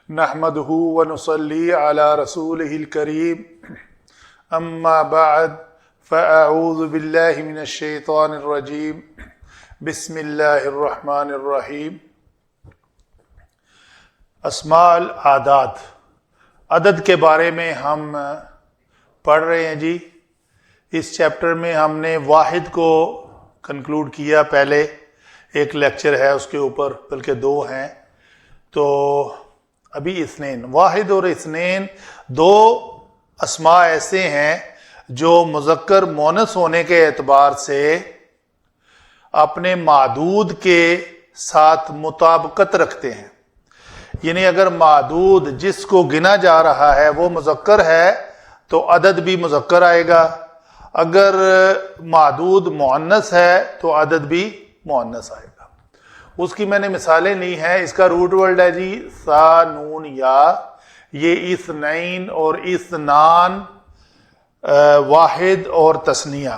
نحمده ونصلي على رسوله الكريم اما بعد فاعوذ بالله من الشیطان الرجیم بسم اللہ الرحمن الرحیم۔ اسماء العداد، عدد کے بارے میں ہم پڑھ رہے ہیں جی۔ اس چیپٹر میں ہم نے واحد کو کنکلوڈ کیا، پہلے ایک لیکچر ہے اس کے اوپر، بلکہ دو ہیں، تو ابھی اثنین، واحد اور اثنین دو اسماء ایسے ہیں جو مذکر مؤنث ہونے کے اعتبار سے اپنے معدود کے ساتھ مطابقت رکھتے ہیں۔ یعنی اگر معدود جس کو گنا جا رہا ہے وہ مذکر ہے تو عدد بھی مذکر آئے گا، اگر معدود مؤنث ہے تو عدد بھی مؤنث آئے گا۔ اس کی میں نے مثالیں لی ہیں۔ اس کا روٹ ورڈ ہے جی سا نون یا، یہ اثنین اور اثنان واحد اور تثنیہ،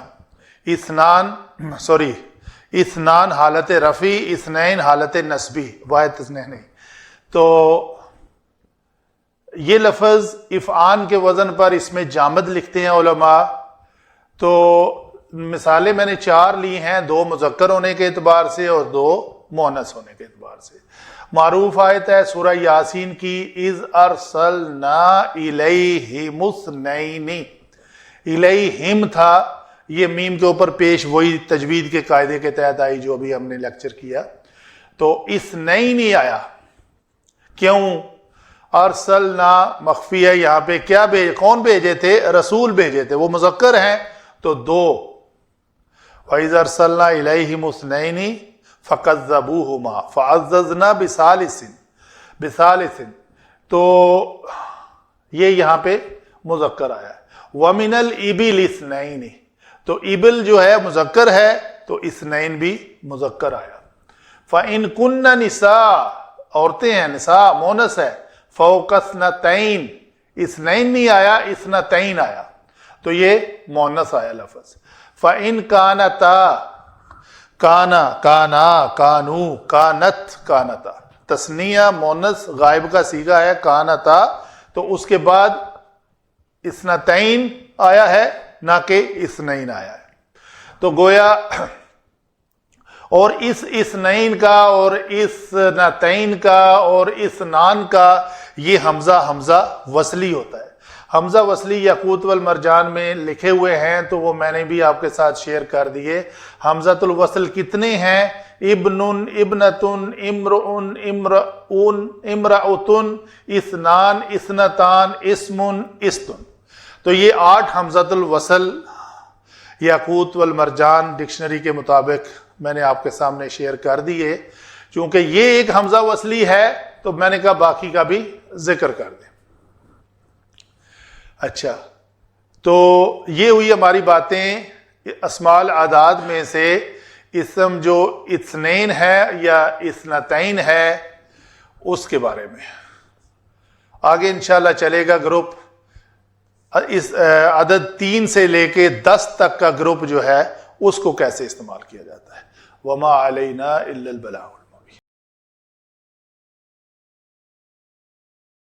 اثنان حالت رفعی، اثنین حالت نصبی، واحد تثنیہ نہیں۔ تو یہ لفظ افعان کے وزن پر اس میں جامد لکھتے ہیں علماء۔ تو مثالیں میں نے چار لی ہیں، دو مذکر ہونے کے اعتبار سے اور دو مؤنث ہونے کے اعتبار سے۔ معروف آیت ہے سورہ یاسین کی، اذ ارسلنا الیہم اثنین، الیہم تھا، یہ میم کے اوپر پیش وہی تجوید کے قاعدے کے تحت آئی جو ابھی ہم نے لیکچر کیا۔ تو اثنین ہی آیا، کیوں؟ ارسلنا مخفی ہے یہاں پہ، کیا کون بھیجے تھے؟ رسول بھیجے تھے، وہ مذکر ہیں تو دو۔ وَإِذْ أَرْسَلْنَا إِلَيْهِمُ اثْنَيْنِ فَكَذَّبُوهُمَا فَعَزَّزْنَا بِثَالِثٍ، تو یہ یہاں پہ مذکر آیا ہے۔ وَمِنَ الْإِبِلِ اثْنَيْنِ، تو ابل جو ہے مذکر ہے تو اثنین بھی مذکر آیا۔ فَإِن كُنَّ نِسَاء، عورتیں ہیں، نساء مؤنث ہے، فَوْقَ اثْنَتَيْن، اثنین نہیں آیا، اثنتین آیا، تو یہ مؤنث آیا لفظ۔ فَإِن كَانَتَا، کانا، کانا، کانو، کانت، کانتا، تثنیہ مؤنث غائب کا صیغہ ہے کانتا، تو اس کے بعد اثنتین آیا ہے نہ کہ اثنین آیا ہے۔ تو گویا اور اس اثنین کا اور اثنتین کا اور اثنان کا یہ حمزہ وصلی ہوتا ہے۔ حمزہ وصلی یاقوت والمرجان میں لکھے ہوئے ہیں، تو وہ میں نے بھی آپ کے ساتھ شیئر کر دیے۔ حمزۃ الوصل کتنے ہیں؟ ابن، ابنتن، امرؤن، امرؤن، امرأتن، اثنان، اثنتان، اسم، استن۔ تو یہ 8 حمزۃ الوصل یاقوت والمرجان ڈکشنری کے مطابق میں نے آپ کے سامنے شیئر کر دیے۔ چونکہ یہ ایک حمزہ وصلی ہے تو میں نے کہا باقی کا بھی ذکر کر دیں۔ اچھا، تو یہ ہوئی ہماری باتیں اسماء العداد میں سے اسم جو اثنین ہے یا اثنتین ہے اس کے بارے میں۔ آگے انشاءاللہ چلے گا گروپ، اس عدد 3 سے لے کے 10 تک کا گروپ جو ہے اس کو کیسے استعمال کیا جاتا ہے۔ وما علینا الا البلاغ۔